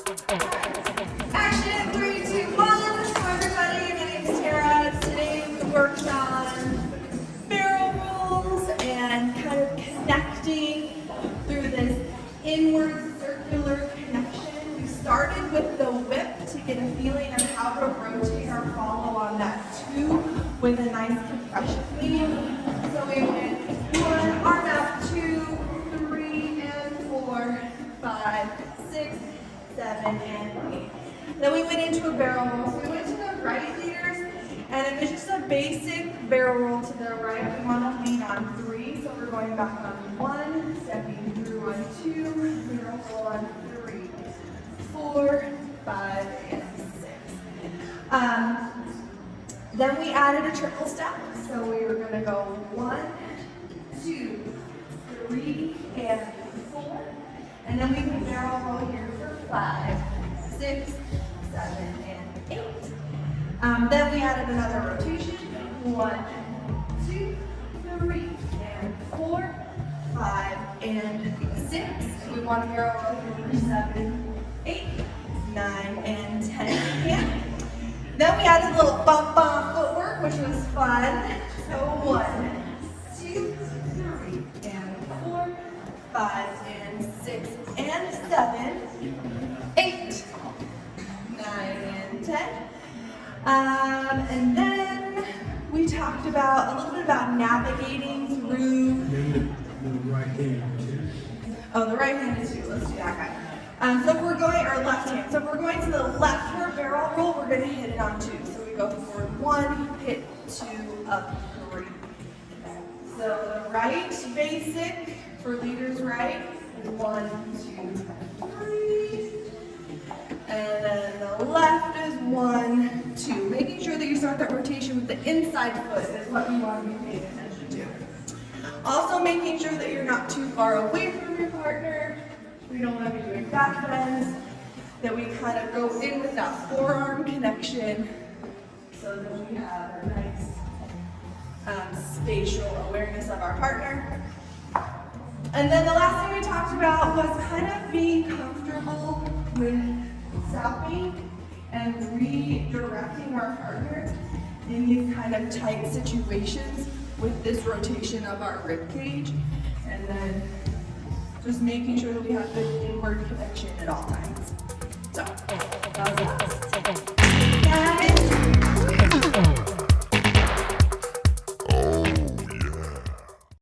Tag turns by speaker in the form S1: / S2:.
S1: Action, 3, 2, 1. Hello everybody, my name is Terra. Today we worked on barrel rolls and kind of connecting through this inward circular connection. We started with the whip to get a feeling of how to rotate our follow on that 2 with a nice compression lead. So we went 1, arm out, 2, 3, and 4, 5, 6, 7, and 8. Then we went into a barrel roll. So we went to the right leaders, and if it's just a basic barrel roll to the right, we want to lean on 3. So we're going back on 1, stepping through on 2, barrel roll on 3, 4, 5, and 6. Then we added a triple step. So we were going to go 1, 2, 3, and 4. And then we can barrel roll here for 5, 6, 7, and 8. Then we added another rotation. 1, 2, 3, and 4, 5, and 6. We want to barrel roll here for 7, 8, 9, and 10. Yeah. Then we added a little bump footwork, which was fun. So 1, 2, 3, and 4, 5, and 6, and 7, 8, 9, and 10. And then we talked about a little bit about navigating through.
S2: The right hand too.
S1: Oh, the right hand is 2. Let's do that guy. So if we're going, or left hand. So if we're going to the left for a barrel roll, we're going to hit it on 2. So we go forward 1, hit 2, up 3. So the right basic for leaders right is 1, 2, 3. And then the left is 1, 2. Making sure that you start that rotation with the inside foot is what you want to be paying attention to. Also making sure that you're not too far away from your partner. We don't want to be doing back bends. That we kind of go in with that forearm connection so that we have a nice spatial awareness of our partner. And then the last thing we talked about was kind of being comfortable with stopping and redirecting our partner in these kind of tight situations with this rotation of our rib cage, and then just making sure that we have good inward connection at all times. So, that was that.